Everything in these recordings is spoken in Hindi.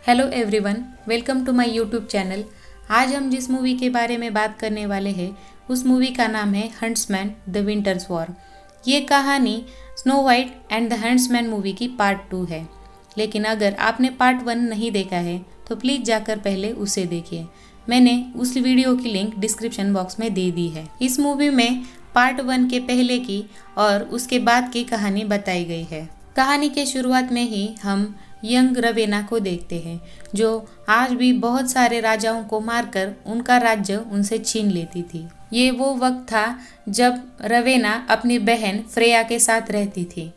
Hello everyone, welcome to my YouTube channel. आज हम जिस मूवी के बारे में बात करने वाले हैं उस मूवी का नाम है हंट्समैन द विंटर्स वॉर। ये कहानी snow white and the huntsman movie की पार्ट 2 है। लेकिन अगर आपने पार्ट 1 नहीं देखा है तो प्लीज़ जाकर पहले उसे देखिए। मैंने उस वीडियो की लिंक डिस्क्रिप्शन बॉक्स में दे दी है। इस मूवी में पार्ट 1 के पहले की और उसके बाद की कहानी बताई गई है। कहानी के शुरुआत में ही हम यंग रवेना को देखते हैं, जो आज भी बहुत सारे राजाओं को मारकर उनका राज्य उनसे छीन लेती थी। ये वो वक्त था जब रवेना अपनी बहन फ्रेया के साथ रहती थी।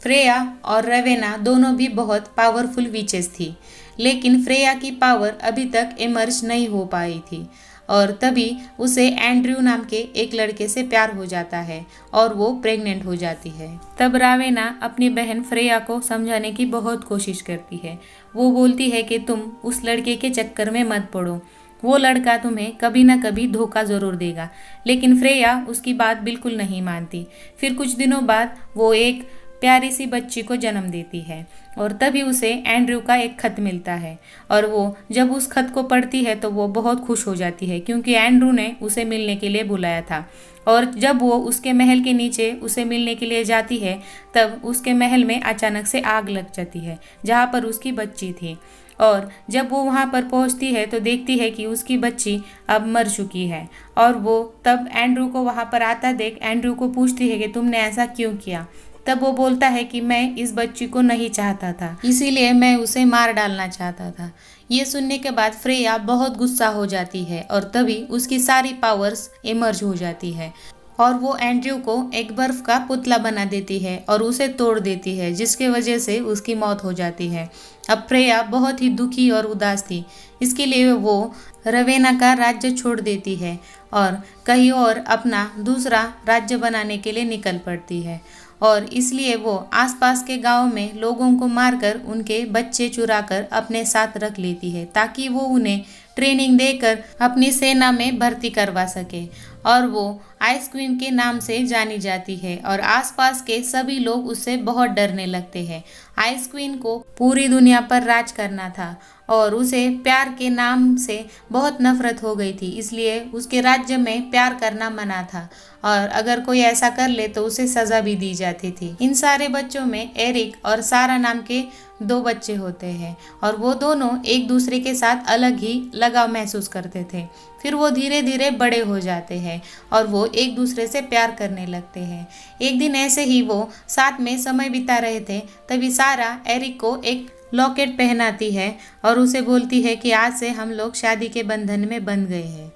फ्रेया और रवेना दोनों भी बहुत पावरफुल विचेस थी, लेकिन फ्रेया की पावर अभी तक इमर्ज नहीं हो पाई थी और तभी उसे एंड्रयू नाम के एक लड़के से प्यार हो जाता है और वो प्रेग्नेंट हो जाती है। तब रावेना अपनी बहन फ्रेया को समझाने की बहुत कोशिश करती है। वो बोलती है कि तुम उस लड़के के चक्कर में मत पड़ो, वो लड़का तुम्हें कभी ना कभी धोखा ज़रूर देगा। लेकिन फ्रेया उसकी बात बिल्कुल नहीं मानती। फिर कुछ दिनों बाद वो एक प्यारी सी बच्ची को जन्म देती है और तभी उसे एंड्रयू का एक खत मिलता है और वो जब उस खत को पढ़ती है तो वो बहुत खुश हो जाती है, क्योंकि एंड्रयू ने उसे मिलने के लिए बुलाया था। और जब वो उसके महल के नीचे उसे मिलने के लिए जाती है तब उसके महल में अचानक से आग लग जाती है जहाँ पर उसकी बच्ची थी। और जब वो वहाँ पर पहुँचती है तो देखती है कि उसकी बच्ची अब मर चुकी है और वो तब एंड्रयू को वहाँ पर आता देख एंड्रयू को पूछती है कि तुमने ऐसा क्यों किया। तब वो बोलता है कि मैं इस बच्ची को नहीं चाहता था, इसीलिए मैं उसे मार डालना चाहता था। ये सुनने के बाद फ्रेया बहुत गुस्सा हो जाती है और तभी उसकी सारी पावर्स इमर्ज हो जाती है और वो एंड्रयू को एक बर्फ का पुतला बना देती है और उसे तोड़ देती है, जिसके वजह से उसकी मौत हो जाती है। अब फ्रेया बहुत ही दुखी और उदास थी, इसके लिए वो रवेना का राज्य छोड़ देती है और कहीं और अपना दूसरा राज्य बनाने के लिए निकल पड़ती है। और इसलिए वो आसपास के गांव में लोगों को मारकर उनके बच्चे चुराकर अपने साथ रख लेती है ताकि वो उन्हें ट्रेनिंग देकर अपनी सेना में भर्ती करवा सके। और वो आइस क्वीन के नाम से जानी जाती है और आसपास के सभी लोग उससे बहुत डरने लगते हैं। आइस क्वीन को पूरी दुनिया पर राज करना था और उसे प्यार के नाम से बहुत नफरत हो गई थी, इसलिए उसके राज्य में प्यार करना मना था और अगर कोई ऐसा कर ले तो उसे सज़ा भी दी जाती थी। इन सारे बच्चों में एरिक और सारा नाम के 2 बच्चे होते हैं और वो दोनों एक दूसरे के साथ अलग ही लगाव महसूस करते थे। फिर वो धीरे धीरे बड़े हो जाते हैं और वो एक दूसरे से प्यार करने लगते हैं। एक दिन ऐसे ही वो साथ में समय बिता रहे थे, तभी सारा एरिक को एक लॉकेट पहनाती है और उसे बोलती है कि आज से हम लोग शादी के बंधन में बंध गए हैं।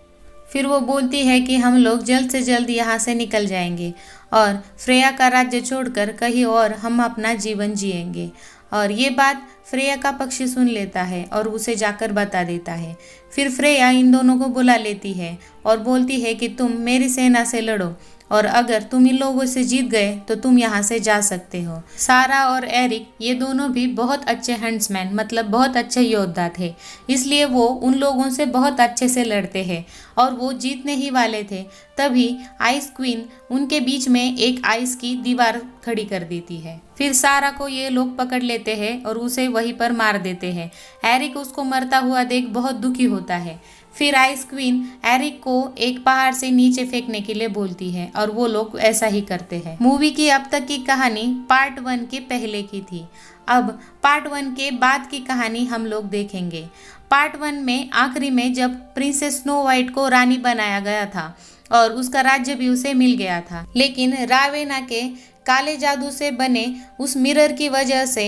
फिर वो बोलती है कि हम लोग जल्द से जल्द यहाँ से निकल जाएंगे और फ्रेया का राज्य छोड़कर कहीं और हम अपना जीवन जिएंगे। और ये बात फ्रेया का पक्षी सुन लेता है और उसे जाकर बता देता है। फिर फ्रेया इन दोनों को बुला लेती है और बोलती है कि तुम मेरी सेना से लड़ो और अगर तुम इन लोगों से जीत गए तो तुम यहाँ से जा सकते हो। सारा और एरिक ये दोनों भी बहुत अच्छे हंट्समैन मतलब बहुत अच्छे योद्धा थे, इसलिए वो उन लोगों से बहुत अच्छे से लड़ते हैं और वो जीतने ही वाले थे। तभी आइस क्वीन उनके बीच में एक आइस की दीवार खड़ी कर देती है। फिर सारा को ये लोग पकड़ लेते हैं और उसे वहीं पर मार देते हैं। एरिक उसको मरता हुआ देख बहुत दुखी होता है। फिर आइस क्वीन एरिक को एक पहाड़ से नीचे फेंकने के लिए बोलती है और वो लोग ऐसा ही करते हैं। मूवी की अब तक की कहानी पार्ट 1 के पहले की थी। अब पार्ट 1 के बाद की कहानी हम लोग देखेंगे। पार्ट 1 में आखिरी में जब प्रिंसेस स्नो वाइट को रानी बनाया गया था और उसका राज्य भी उसे मिल गया था, लेकिन रावेना के काले जादू से बने उस मिरर की वजह से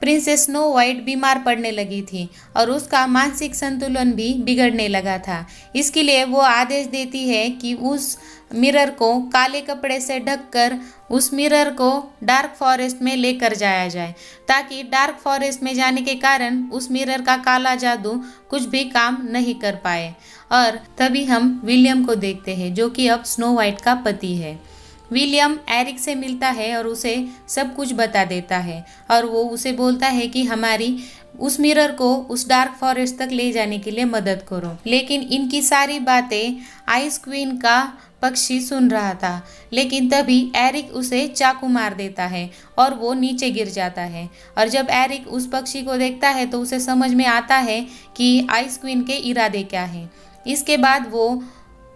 प्रिंसेस स्नो वाइट बीमार पड़ने लगी थी और उसका मानसिक संतुलन भी बिगड़ने लगा था। इसके लिए वो आदेश देती है कि उस मिरर को काले कपड़े से ढककर उस मिरर को डार्क फॉरेस्ट में लेकर जाया जाए, ताकि डार्क फॉरेस्ट में जाने के कारण उस मिरर का काला जादू कुछ भी काम नहीं कर पाए। और तभी हम विलियम को देखते हैं, जो कि अब स्नो वाइट का पति है। विलियम एरिक से मिलता है और उसे सब कुछ बता देता है और वो उसे बोलता है कि हमारी उस मिरर को उस डार्क फॉरेस्ट तक ले जाने के लिए मदद करो। लेकिन इनकी सारी बातें आइस क्वीन का पक्षी सुन रहा था। लेकिन तभी एरिक उसे चाकू मार देता है और वो नीचे गिर जाता है। और जब एरिक उस पक्षी को देखता है तो उसे समझ में आता है कि आइस क्वीन के इरादे क्या हैं। इसके बाद वो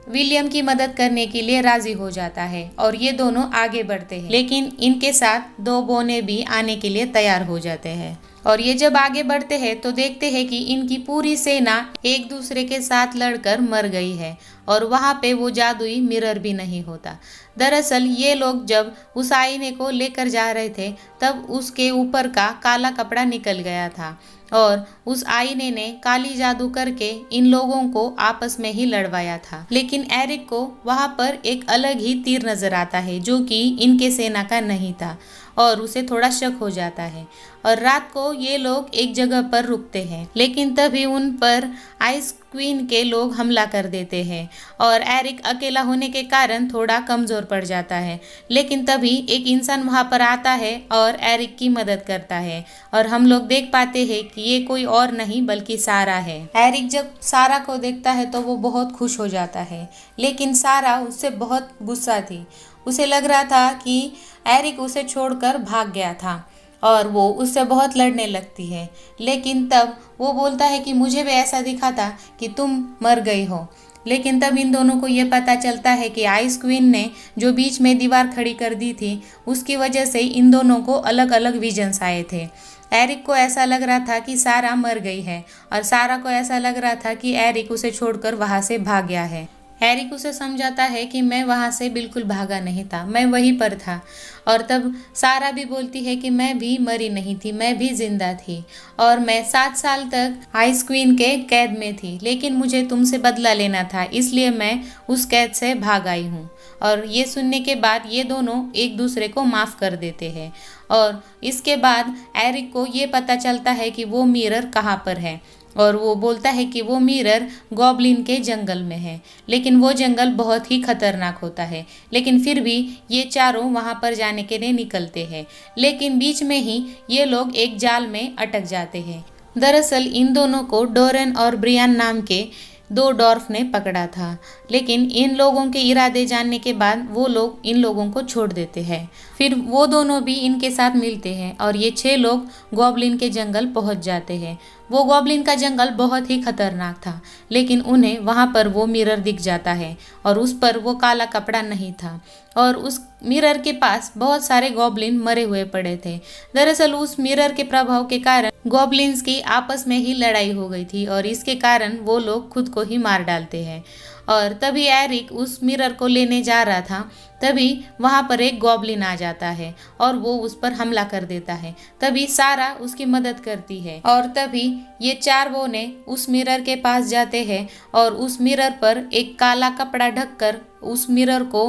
विलियम की मदद करने के लिए राजी हो जाता है और ये दोनों आगे बढ़ते हैं। लेकिन इनके साथ दो बोने भी आने के लिए तैयार हो जाते हैं। और ये जब आगे बढ़ते हैं तो देखते हैं कि इनकी पूरी सेना एक दूसरे के साथ लड़कर मर गई है और वहाँ पे वो जादुई मिरर भी नहीं होता। दरअसल ये लोग जब उस आईने को लेकर जा रहे थे तब उसके ऊपर का काला कपड़ा निकल गया था और उस आईने ने काली जादू करके इन लोगों को आपस में ही लड़वाया था। लेकिन एरिक को वहाँ पर एक अलग ही तीर नजर आता है जो कि इनके सेना का नहीं था और उसे थोड़ा शक हो जाता है। और रात को ये लोग एक जगह पर रुकते हैं, लेकिन तभी उन पर आइस क्वीन के लोग हमला कर देते हैं और एरिक अकेला होने के कारण थोड़ा कमजोर पड़ जाता है। लेकिन तभी एक इंसान वहां पर आता है और एरिक की मदद करता है और हम लोग देख पाते हैं कि ये कोई और नहीं बल्कि सारा है। एरिक जब सारा को देखता है तो वो बहुत खुश हो जाता है, लेकिन सारा उससे बहुत गुस्सा थी। उसे लग रहा था कि एरिक उसे छोड़कर भाग गया था और वो उससे बहुत लड़ने लगती है। लेकिन तब वो बोलता है कि मुझे भी ऐसा दिखा था कि तुम मर गई हो। लेकिन तब इन दोनों को ये पता चलता है कि आइस क्वीन ने जो बीच में दीवार खड़ी कर दी थी उसकी वजह से इन दोनों को अलग अलग विजन्स आए थे। एरिक को ऐसा लग रहा था कि सारा मर गई है और सारा को ऐसा लग रहा था कि एरिक उसे छोड़कर वहां से भाग गया है। एरिक उसे समझाता है कि मैं वहां से बिल्कुल भागा नहीं था, मैं वहीं पर था। और तब सारा भी बोलती है कि मैं भी मरी नहीं थी, मैं भी जिंदा थी और मैं 7 साल तक आइस क्वीन के कैद में थी, लेकिन मुझे तुमसे बदला लेना था इसलिए मैं उस कैद से भाग आई हूँ। और ये सुनने के बाद ये दोनों एक दूसरे को माफ़ कर देते हैं। और इसके बाद एरिक को ये पता चलता है कि वो मिरर कहाँ पर है और वो बोलता है कि वो मिरर गॉब्लिन के जंगल में है। लेकिन वो जंगल बहुत ही खतरनाक होता है, लेकिन फिर भी ये चारों वहाँ पर जाने के लिए निकलते हैं। लेकिन बीच में ही ये लोग एक जाल में अटक जाते हैं। दरअसल इन दोनों को डोरन और ब्रियान नाम के 2 डॉर्फ ने पकड़ा था, लेकिन इन लोगों के इरादे जानने के बाद वो लोग इन लोगों को छोड़ देते हैं। फिर वो दोनों भी इनके साथ मिलते हैं और ये 6 लोग गॉब्लिन के जंगल पहुंच जाते हैं। वो गॉब्लिन का जंगल बहुत ही खतरनाक था, लेकिन उन्हें वहाँ पर वो मिरर दिख जाता है और उस पर वो काला कपड़ा नहीं था और उस मिरर के पास बहुत सारे गॉब्लिन मरे हुए पड़े थे। दरअसल उस मिरर के प्रभाव के कारण गॉब्लिन्स की आपस में ही लड़ाई हो गई थी और इसके कारण वो लोग खुद को ही मार डालते हैं। और तभी एरिक उस मिरर को लेने जा रहा था, तभी वहाँ पर एक गॉब्लिन आ जाता है और वो उस पर हमला कर देता है। तभी सारा उसकी मदद करती है और तभी ये 4 बोने उस मिरर के पास जाते हैं और उस मिरर पर एक काला कपड़ा ढककर उस मिरर को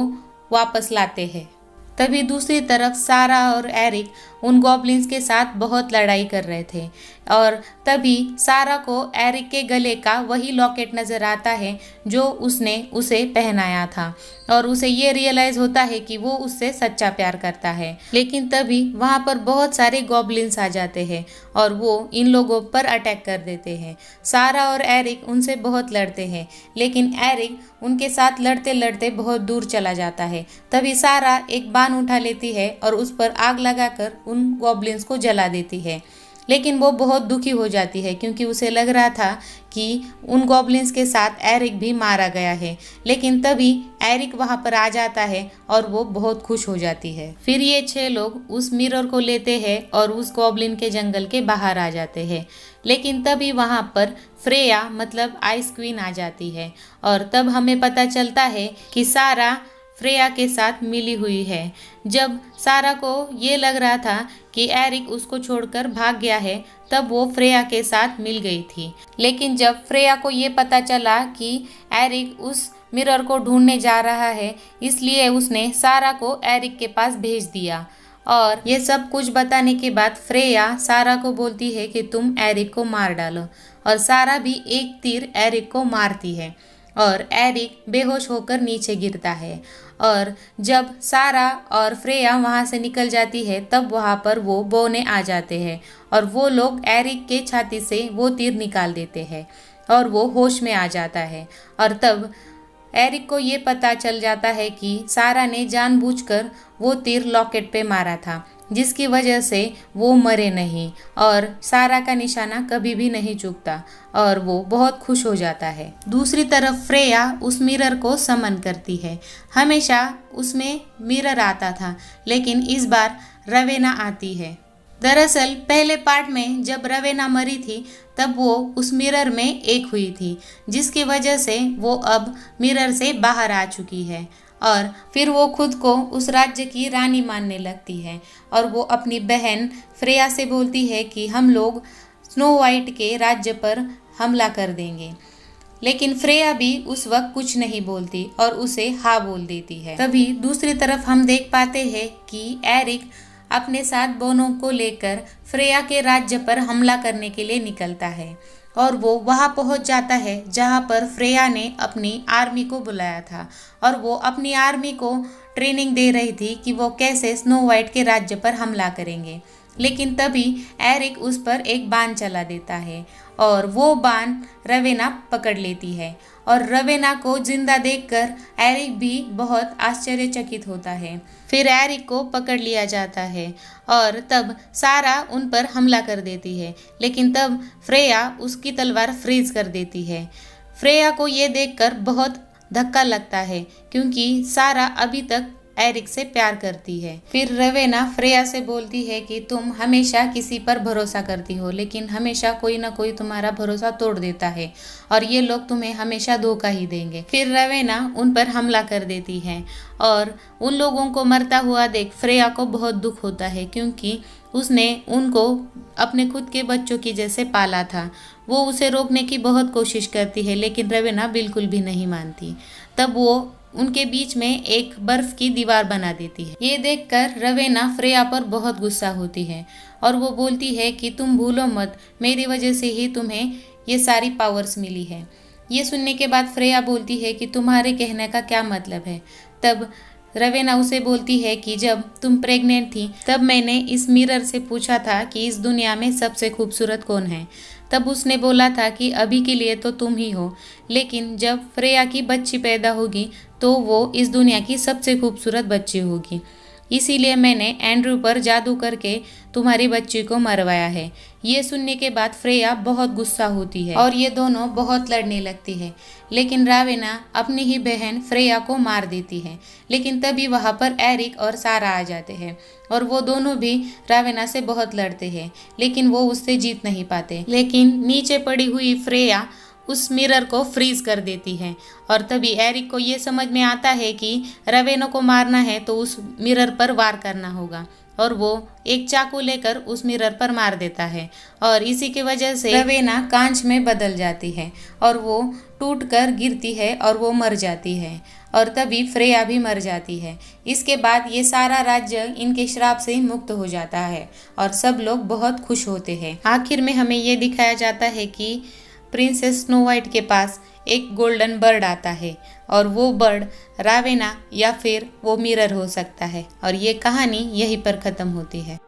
वापस लाते हैं। तभी दूसरी तरफ सारा और एरिक उन गॉब्लिन्स के साथ बहुत लड़ाई कर रहे थे और तभी सारा को एरिक के गले का वही लॉकेट नज़र आता है जो उसने उसे पहनाया था और उसे ये रियलाइज़ होता है कि वो उससे सच्चा प्यार करता है। लेकिन तभी वहाँ पर बहुत सारे गॉब्लिन्स आ जाते हैं और वो इन लोगों पर अटैक कर देते हैं। सारा और एरिक उनसे बहुत लड़ते हैं, लेकिन एरिक उनके साथ लड़ते लड़ते बहुत दूर चला जाता है। तभी सारा एक बाण उठा लेती है और उस पर आग लगाकर उन गॉब्लिन्स को जला देती है। लेकिन वो बहुत दुखी हो जाती है क्योंकि उसे लग रहा था कि उन गॉब्लिन्स के साथ एरिक भी मारा गया है। लेकिन तभी एरिक वहाँ पर आ जाता है और वो बहुत खुश हो जाती है। फिर ये 6 लोग उस मिरर को लेते हैं और उस गॉब्लिन के जंगल के बाहर आ जाते हैं। लेकिन तभी वहाँ पर फ्रेया मतलब आइस क्वीन आ जाती है और तब हमें पता चलता है कि सारा फ्रेया के साथ मिली हुई है। जब सारा को ये लग रहा था कि एरिक उसको छोड़कर भाग गया है तब वो फ्रेया के साथ मिल गई थी। लेकिन जब फ्रेया को ये पता चला कि एरिक उस मिरर को ढूंढने जा रहा है इसलिए उसने सारा को एरिक के पास भेज दिया। और ये सब कुछ बताने के बाद फ्रेया सारा को बोलती है कि तुम एरिक को मार डालो और सारा भी एक तीर एरिक को मारती है और एरिक बेहोश होकर नीचे गिरता है। और जब सारा और फ्रेया वहाँ से निकल जाती है तब वहाँ पर वो बोने आ जाते हैं और वो लोग एरिक के छाती से वो तीर निकाल देते हैं और वो होश में आ जाता है। और तब एरिक को ये पता चल जाता है कि सारा ने जानबूझकर वो तीर लॉकेट पे मारा था, जिसकी वजह से वो मरे नहीं और सारा का निशाना कभी भी नहीं चूकता और वो बहुत खुश हो जाता है। दूसरी तरफ फ्रेया उस मिरर को समन करती है। हमेशा उसमें मिरर आता था लेकिन इस बार रवेना आती है। दरअसल पहले पार्ट में जब रवेना मरी थी तब वो उस मिरर में एक हुई थी, जिसकी वजह से वो अब मिरर से बाहर आ चुकी है और फिर वो खुद को उस राज्य की रानी मानने लगती है और वो अपनी बहन फ्रेया से बोलती है कि हम लोग स्नो वाइट के राज्य पर हमला कर देंगे। लेकिन फ्रेया भी उस वक्त कुछ नहीं बोलती और उसे हाँ बोल देती है। तभी दूसरी तरफ हम देख पाते हैं कि एरिक अपने साथ बोनो को लेकर फ्रेया के राज्य पर हमला करने के लिए निकलता है और वो वहाँ पहुँच जाता है जहाँ पर फ्रेया ने अपनी आर्मी को बुलाया था और वो अपनी आर्मी को ट्रेनिंग दे रही थी कि वो कैसे स्नो वाइट के राज्य पर हमला करेंगे। लेकिन तभी एरिक उस पर एक बाण चला देता है और वो बाण रवेना पकड़ लेती है और रवेना को जिंदा देखकर एरिक भी बहुत आश्चर्यचकित होता है। फिर एरिक को पकड़ लिया जाता है और तब सारा उन पर हमला कर देती है, लेकिन तब फ्रेया उसकी तलवार फ्रीज कर देती है। फ्रेया को ये देखकर बहुत धक्का लगता है क्योंकि सारा अभी तक एरिक से प्यार करती है। फिर रवेना फ्रेया से बोलती है कि तुम हमेशा किसी पर भरोसा करती हो लेकिन हमेशा कोई ना कोई तुम्हारा भरोसा तोड़ देता है और ये लोग तुम्हें हमेशा धोखा ही देंगे। फिर रवेना उन पर हमला कर देती है और उन लोगों को मरता हुआ देख फ्रेया को बहुत दुख होता है क्योंकि उसने उनको अपने खुद के बच्चों की जैसे पाला था। वो उसे रोकने की बहुत कोशिश करती है लेकिन रवेना बिल्कुल भी नहीं मानती। तब वो उनके बीच में एक बर्फ की दीवार बना देती है। ये देखकर रवेना फ्रेया पर बहुत गुस्सा होती है और वो बोलती है कि तुम भूलो मत, मेरी वजह से ही तुम्हें ये सारी पावर्स मिली है। ये सुनने के बाद फ्रेया बोलती है कि तुम्हारे कहने का क्या मतलब है। तब रवेना उसे बोलती है कि जब तुम प्रेग्नेंट थी तब मैंने इस मिरर से पूछा था कि इस दुनिया में सबसे खूबसूरत कौन है। तब उसने बोला था कि अभी के लिए तो तुम ही हो, लेकिन जब फ्रेया की बच्ची पैदा होगी तो वो इस दुनिया की सबसे खूबसूरत बच्ची होगी। इसीलिए मैंने एंड्रू पर जादू करके तुम्हारी बच्ची को मरवाया है। ये सुनने के बाद फ्रेया बहुत गुस्सा होती है और ये दोनों बहुत लड़ने लगती है, लेकिन रवेना अपनी ही बहन फ्रेया को मार देती है। लेकिन तभी वहाँ पर एरिक और सारा आ जाते हैं और वो दोनों भी रवेना से बहुत लड़ते हैं, लेकिन वो उससे जीत नहीं पाते। लेकिन नीचे पड़ी हुई फ्रेया उस मिरर को फ्रीज कर देती है और तभी एरिक को ये समझ में आता है कि रवेना को मारना है तो उस मिरर पर वार करना होगा और वो एक चाकू लेकर उस मिरर पर मार देता है और इसी की वजह से रवेना कांच में बदल जाती है और वो टूटकर गिरती है और वो मर जाती है और तभी फ्रेया भी मर जाती है। इसके बाद ये सारा राज्य इनके श्राप से मुक्त हो जाता है और सब लोग बहुत खुश होते हैं। आखिर में हमें ये दिखाया जाता है कि प्रिंसेस स्नो वाइट के पास एक गोल्डन बर्ड आता है और वो बर्ड रवेना या फिर वो मिरर हो सकता है और ये कहानी यहीं पर ख़त्म होती है।